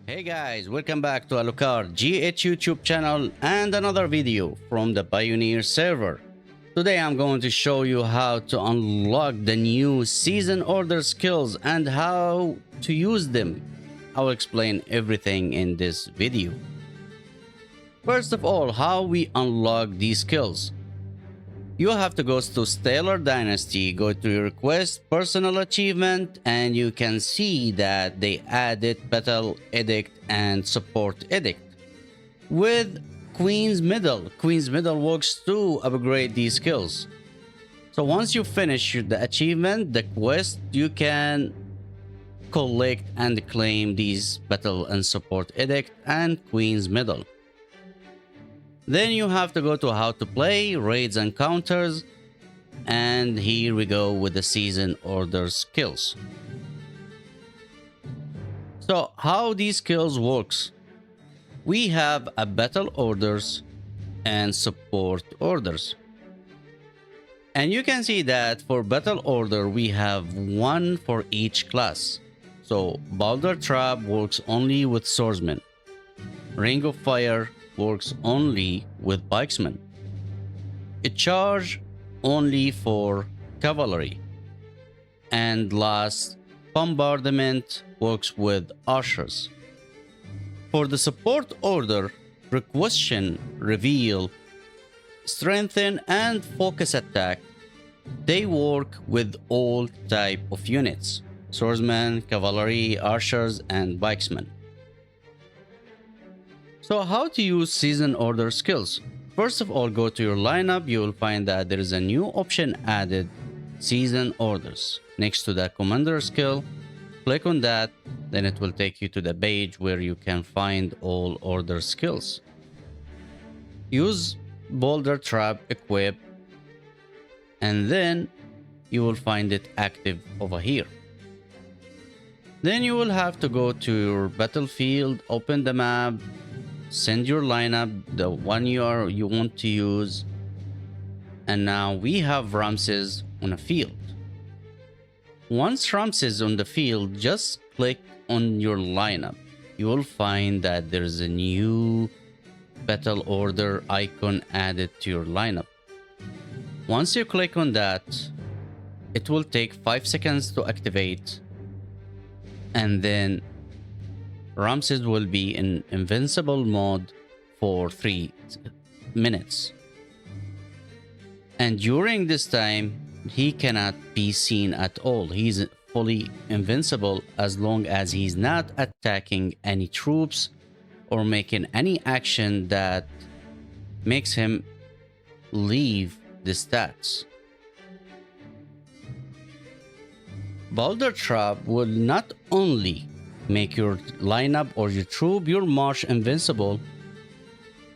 Hey guys, welcome back to Alucard GH YouTube channel and another video from the Pioneer server. Today I'm going to show you how to unlock the new season order skills and how to use them. I will explain everything in this video. First of all, how we unlock these skills. You have to go to Stellar Dynasty, go to your quest, personal achievement, and you can see that they added Battle Edict and Support Edict. With Queen's Medal. Queen's Medal works to upgrade these skills. So once you finish the achievement, the quest, you can collect and claim these Battle and Support Edict and Queen's Medal. Then you have to go to how to play, raids and counters, and here we go with the season order skills. So how these skills works? We have a battle orders and support orders. And you can see that for battle order, we have one for each class. So Boulder Trap works only with swordsmen. Ring of Fire works only with pikemen. A charge only for cavalry. And last, bombardment works with archers. For the support order, requisition, reveal, strengthen and focus attack, they work with all type of units: swordsmen, cavalry, archers and pikemen. So how to use season order skills? First of all, go to your lineup. You will find that there is a new option added, season orders. Next to the commander skill, click on that. Then it will take you to the page where you can find all order skills. Use Boulder Trap equip, and then you will find it active over here. Then you will have to go to your battlefield, open the map, send your lineup, the one you want to use, and now we have Ramses on a field. Once Ramses on the field, just click on your lineup. You will find that there's a new battle order icon added to your lineup. Once you click on that, it will take 5 seconds to activate, and then Ramses will be in invincible mode for 3 minutes. And during this time, he cannot be seen at all. He's fully invincible as long as he's not attacking any troops or making any action that makes him leave the stats. Boulder Trap will not only make your lineup or your troop, your march invincible,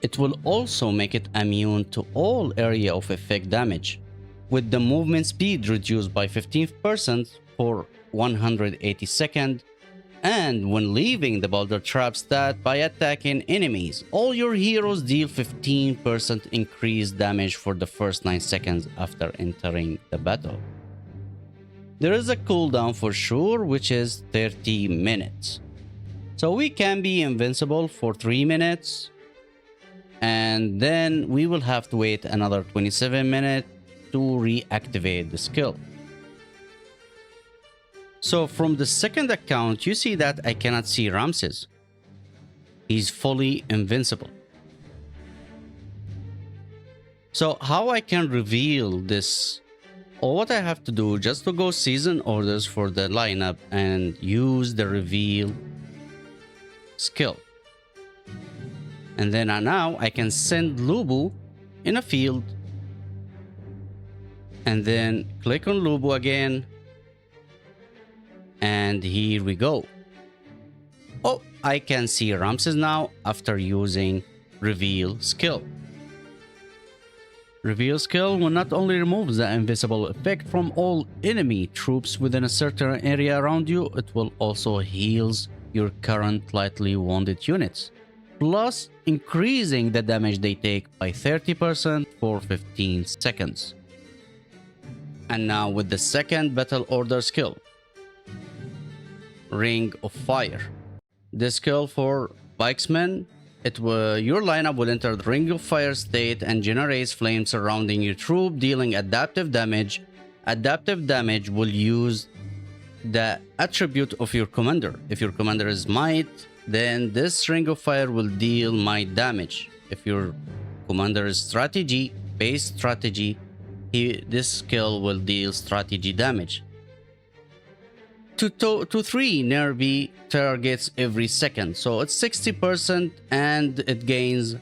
it will also make it immune to all area of effect damage, with the movement speed reduced by 15% for 180 seconds, and when leaving the Boulder Trap stat by attacking enemies, all your heroes deal 15% increased damage for the first 9 seconds after entering the battle. There is a cooldown for sure, which is 30 minutes. So we can be invincible for 3 minutes, and then we will have to wait another 27 minutes to reactivate the skill. So from the second account, you see that I cannot see Ramses. He's fully invincible. So how I can reveal this? All what I have to do, just to go season orders for the lineup and use the reveal skill. And then now I can send Lubu in a field. And then click on Lubu again. And here we go. Oh, I can see Ramses now after using reveal skill. Reveal skill will not only remove the invisible effect from all enemy troops within a certain area around you, it will also heals your current lightly wounded units, plus increasing the damage they take by 30% for 15 seconds. And now with the second battle order skill, Ring of Fire. The skill for Bikesman, your lineup will enter the Ring of Fire state and generates flames surrounding your troop, dealing adaptive damage. Adaptive damage will use the attribute of your commander. If your commander is Might, then this Ring of Fire will deal Might damage. If your commander is Strategy, base Strategy, this skill will deal Strategy damage. To 3 nearby targets every second, so it's 60% and it gains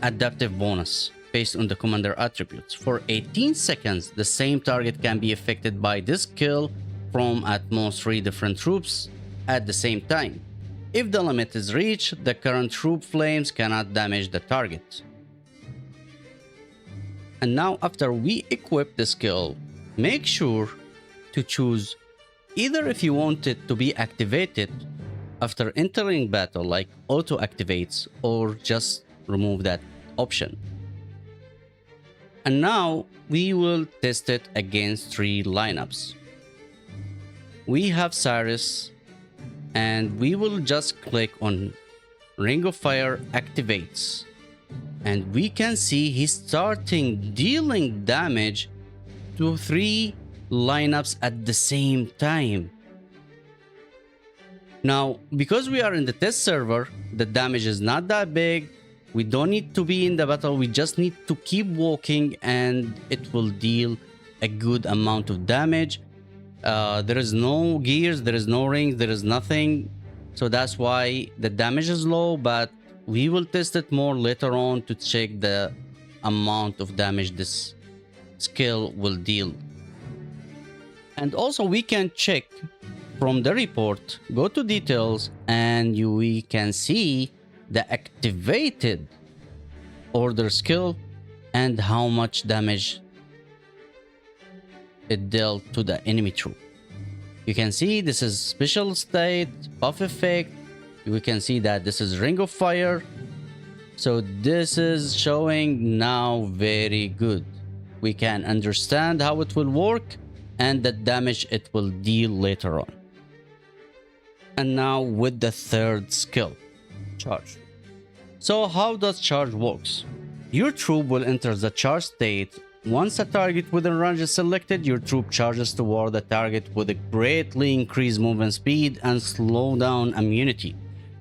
adaptive bonus based on the commander attributes. For 18 seconds, the same target can be affected by this skill from at most 3 different troops at the same time. If the limit is reached, the current troop flames cannot damage the target. And now after we equip the skill, make sure to choose either if you want it to be activated after entering battle, like auto activates, or just remove that option. And now we will test it against 3 lineups. We have Cyrus, and we will just click on Ring of Fire activates, and we can see he's starting dealing damage to 3 lineups at the same time. Now, because we are in the test server, the damage is not that big. We don't need to be in the battle. We just need to keep walking and it will deal a good amount of damage. There is no gears, there is no rings, there is nothing. So that's why the damage is low, but we will test it more later on to check the amount of damage this skill will deal. And also we can check from the report, go to details, and we can see the activated order skill and how much damage it dealt to the enemy troop. You can see this is special state, buff effect. We can see that this is Ring of Fire. So this is showing now very good. We can understand how it will work and the damage it will deal later on. And now with the third skill, Charge. So how does Charge works? Your troop will enter the charge state. Once a target within range is selected, your troop charges toward the target with a greatly increased movement speed and slow down immunity.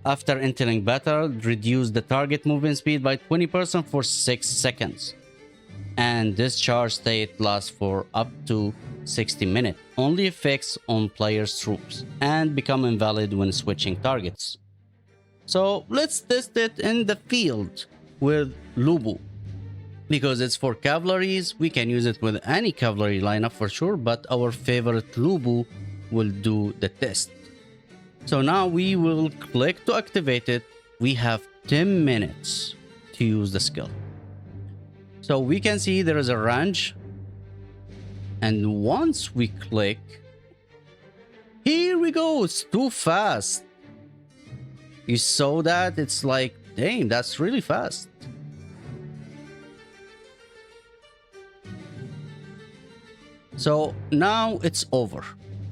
After entering battle, reduce the target movement speed by 20% for 6 seconds. And this charge state lasts for up to 60 minutes. Only affects on players' troops and become invalid when switching targets. So let's test it in the field with Lubu. Because it's for cavalries, we can use it with any cavalry lineup for sure, but our favorite Lubu will do the test. So now we will click to activate it. We have 10 minutes to use the skill. So we can see there is a range. And once we click, here we go. It's too fast. You saw that? It's like, dang, that's really fast. So now it's over.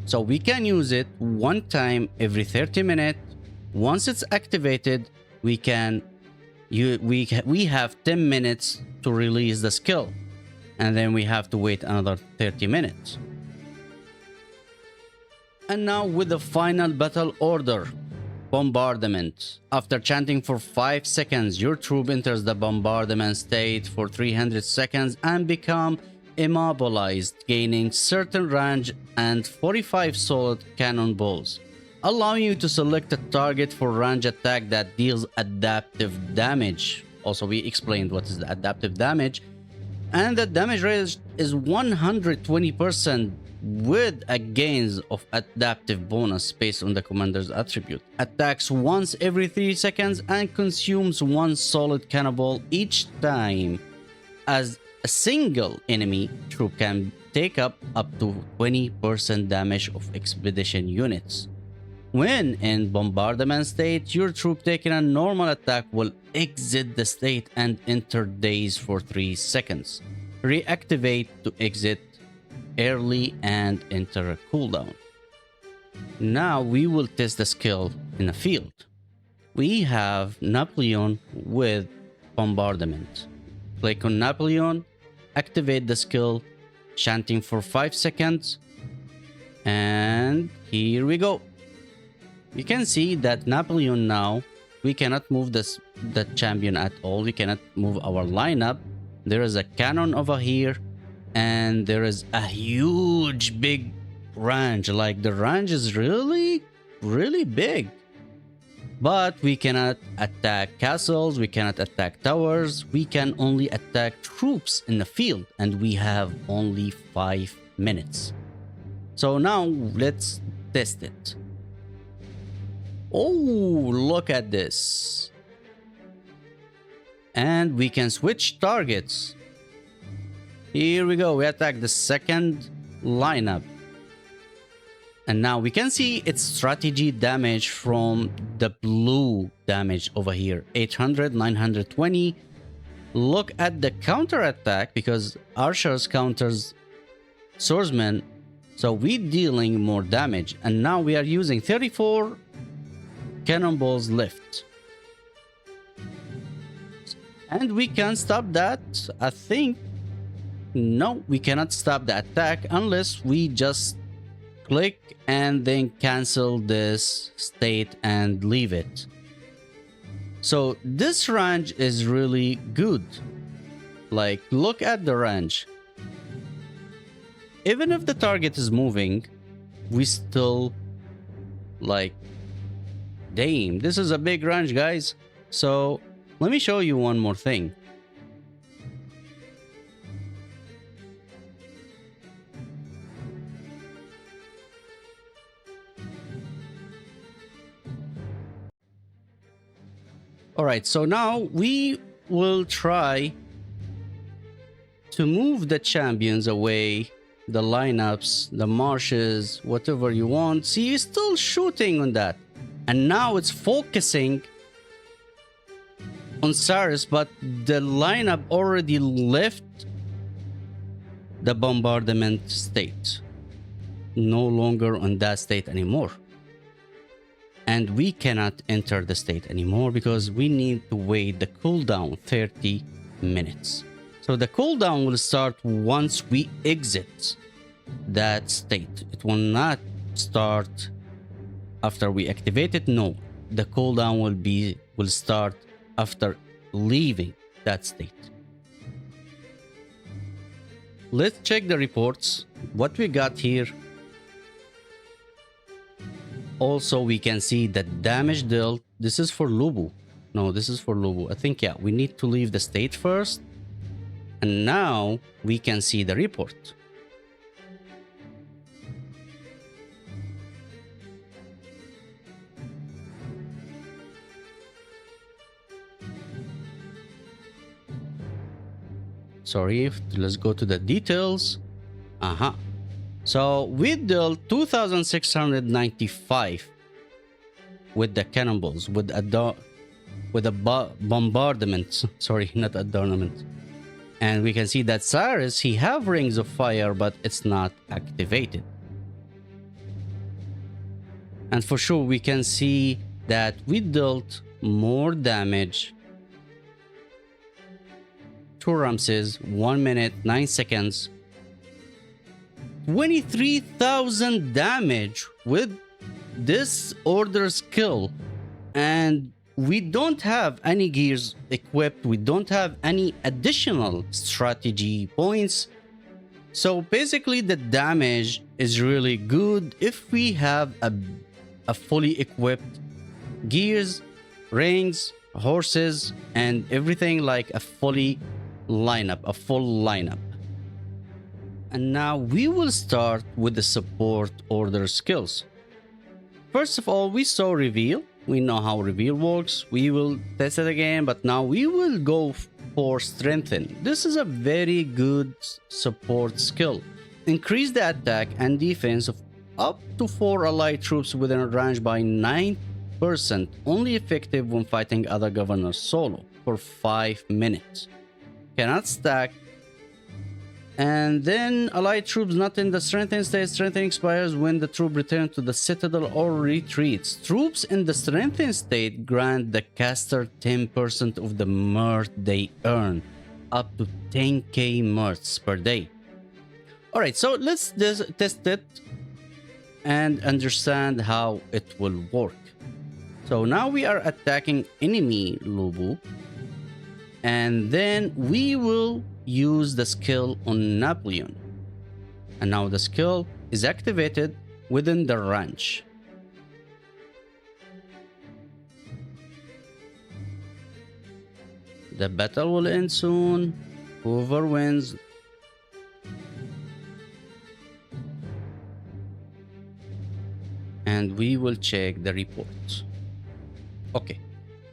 So we can use it one time every 30 minutes. Once it's activated, we have 10 minutes to release the skill. And then we have to wait another 30 minutes. And now with the final battle order, Bombardment. After chanting for 5 seconds, your troop enters the bombardment state for 300 seconds and become immobilized, gaining certain range and 45 solid cannonballs, allowing you to select a target for range attack that deals adaptive damage. Also, we explained what is the adaptive damage. And the damage rate is 120% with a gains of adaptive bonus based on the commander's attribute. Attacks once every 3 seconds and consumes 1 solid cannonball each time. As a single enemy troop can take up to 20% damage of expedition units. When in bombardment state, your troop taking a normal attack will exit the state and enter daze for 3 seconds. Reactivate to exit early and enter a cooldown. Now we will test the skill in a field. We have Napoleon with bombardment. Click on Napoleon, activate the skill, chanting for 5 seconds, and here we go. You can see that Napoleon now, we cannot move the champion at all. We cannot move our lineup. There is a cannon over here, and there is a huge big range. Like the range is really, really big. But we cannot attack castles, we cannot attack towers, we can only attack troops in the field, and we have only 5 minutes. So now let's test it. Oh, look at this. And we can switch targets. Here we go, we attack the second lineup. And now we can see its strategy damage from the blue damage over here. 800, 920. Look at the counter attack because archers counters swordsmen. So we're dealing more damage. And now we are using 34 cannonballs left. And we can stop that, I think. No, we cannot stop the attack unless we just click and then cancel this state and leave it. So this range is really good. Like, look at the range. Even if the target is moving, we still like, damn, this is a big range, guys. So let me show you one more thing. All right, so now we will try to move the champions away, the lineups, the marshes, whatever you want. See, you're still shooting on that. And now it's focusing on Cyrus, but the lineup already left the bombardment state. No longer on that state anymore. And we cannot enter the state anymore because we need to wait the cooldown 30 minutes. So the cooldown will start once we exit that state. It will not start after we activate it. No, the cooldown will start after leaving that state. Let's check the reports. What we got here. Also, we can see the damage dealt. This is for Lubu. No, this is for Lubu. I think, yeah, we need to leave the state first. And now we can see the report. Sorry, let's go to the details. So we dealt 2,695 with the cannonballs, with a bombardment. Sorry, not adornment. And we can see that Cyrus, he have rings of fire, but it's not activated. And for sure, we can see that we dealt more damage to Ramses, 1 minute, 9 seconds. 23,000 damage with this order skill, and we don't have any gears equipped. We don't have any additional strategy points. So basically the damage is really good if we have a fully equipped gears, rings, horses, and everything, like a full lineup. And now we will start with the support order skills. First of all, we saw reveal. We know how reveal works. We will test it again, but now we will go for strengthen. This is a very good support skill. Increase the attack and defense of up to 4 allied troops within a range by 9%. Only effective when fighting other governors solo for 5 minutes. Cannot stack And then allied troops not in the strengthening state. Strengthening expires when the troop returns to the citadel or retreats. Troops in the strengthening state grant the caster 10% of the mirth they earn, up to 10k mirths per day. Alright, so let's test it and understand how it will work. So now we are attacking enemy Lu Bu, and then we will use the skill on Napoleon. And now the skill is activated within the ranch. The battle will end soon. Whoever wins. And we will check the report. Okay,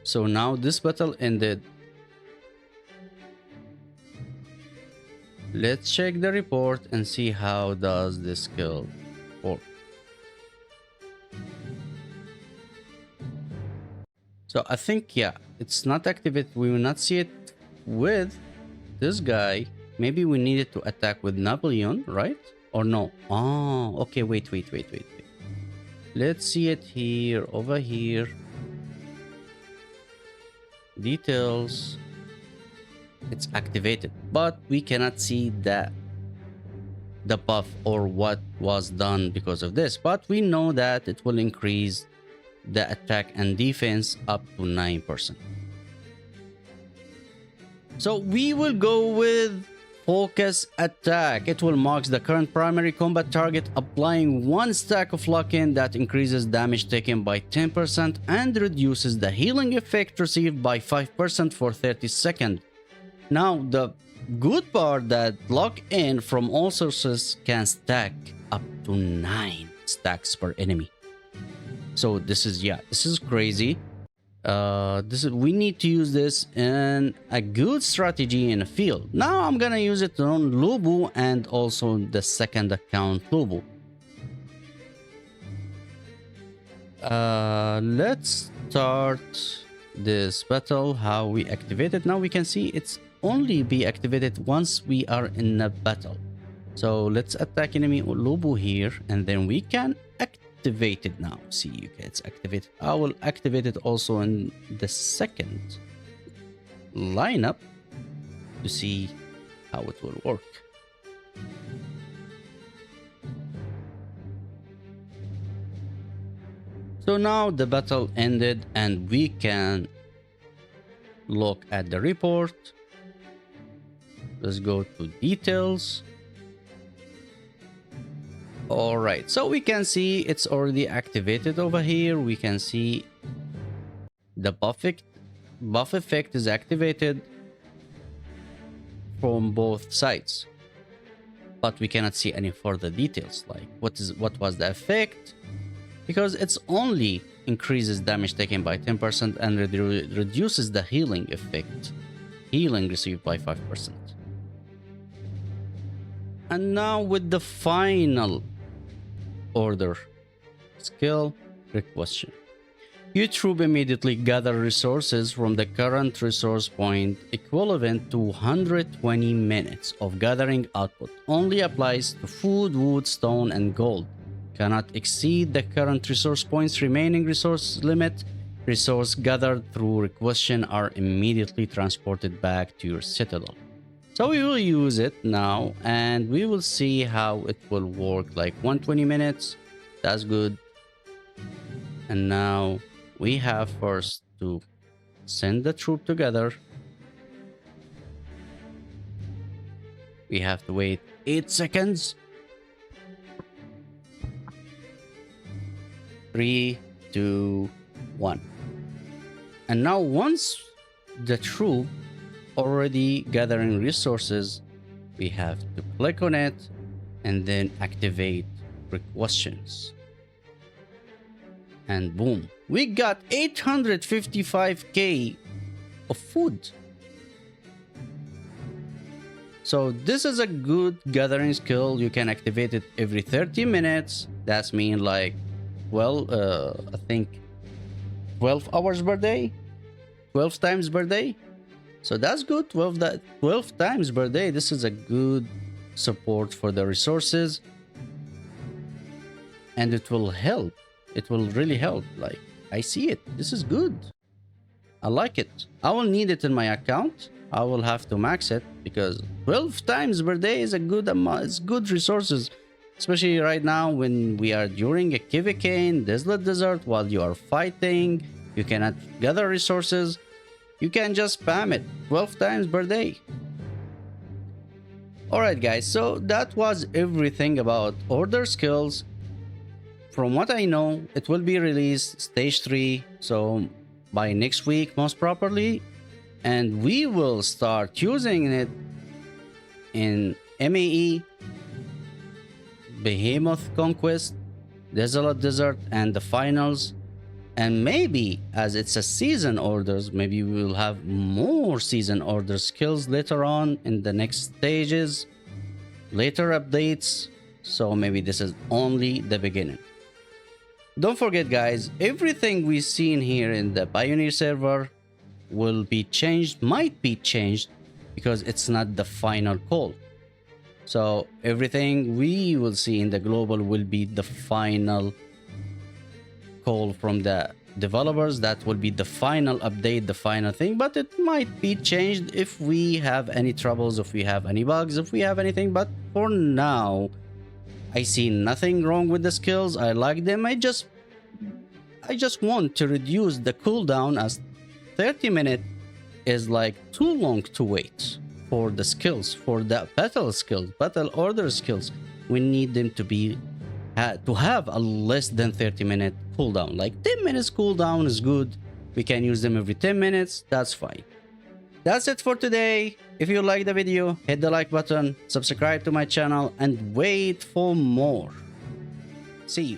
so now this battle ended. Let's check the report and see how does this skill work. So I think, yeah, it's not activated. We will not see it with this guy. Maybe we needed to attack with Napoleon, right? Or no? Oh, okay, wait. Let's see it here, over here. Details. It's activated, but we cannot see the buff or what was done because of this. But we know that it will increase the attack and defense up to 9%. So we will go with focus attack. It will mark the current primary combat target, applying 1 stack of lock-in that increases damage taken by 10% and reduces the healing effect received by 5% for 30 seconds. Now, the good part that lock-in from all sources can stack up to 9 stacks per enemy. So this is crazy. We need to use this in a good strategy in a field. Now I'm gonna use it on Lu Bu and also the second account Lu Bu. Let's start this battle. How we activate it. Now we can see it's only be activated once we are in a battle. So let's attack enemy Lu Bu here, and then we can activate it now. See, okay, it's activated. I will activate it also in the second lineup to see how it will work. So now the battle ended and we can look at the report. Let's go to details. All right, so we can see it's already activated over here. We can see the buff effect is activated from both sides, but we cannot see any further details like what was the effect, because it's only increases damage taken by 10% and reduces the healing effect, healing received by 5%. And now with the final order skill requisition. You troop immediately gather resources from the current resource point, equivalent to 120 minutes of gathering output. Only applies to food, wood, stone, and gold. Cannot exceed the current resource point's remaining resource limit. Resource gathered through requisition are immediately transported back to your citadel. So we will use it now and we will see how it will work, like 120 minutes. That's good. And now we have first to send the troop together. We have to wait 8 seconds. 3, 2, 1. And now once the troop already gathering resources, we have to click on it and then activate requisitions. And boom, we got 855k of food. So this is a good gathering skill. You can activate it every 30 minutes. That's mean like, well, I think 12 hours per day, 12 times per day. So that's good. 12 times per day. This is a good support for the resources, and it will help. It will really help. Like, I see it. This is good. I like it. I will need it in my account. I will have to max it because 12 times per day is a good amount. It's good resources, especially right now when we are during a Kivikain Desolate Desert while you are fighting. You cannot gather resources. You can just spam it 12 times per day. Alright guys, so that was everything about order skills. From what I know, it will be released stage 3, so by next week most probably, and we will start using it in MAE, Behemoth Conquest, Desolate Desert, and the finals. And maybe as it's a season orders, maybe we will have more season order skills later on in the next stages, later updates. So maybe this is only the beginning. Don't forget guys, everything we've seen here in the Pioneer server will be changed, might be changed, because it's not the final call. So everything we will see in the global will be the final call from the developers. That will be the final update, the final thing, but it might be changed if we have any troubles, if we have any bugs, if we have anything. But for now, I see nothing wrong with the skills. I like them. I just want to reduce the cooldown, as 30 minutes is like too long to wait for the skills, for the battle skills, battle order skills. We need them to be to have a less than 30-minute cooldown. Like 10 minutes cooldown is good. We can use them every 10 minutes. That's fine. That's it for today. If you like the video, hit the like button, subscribe to my channel, and wait for more. See you.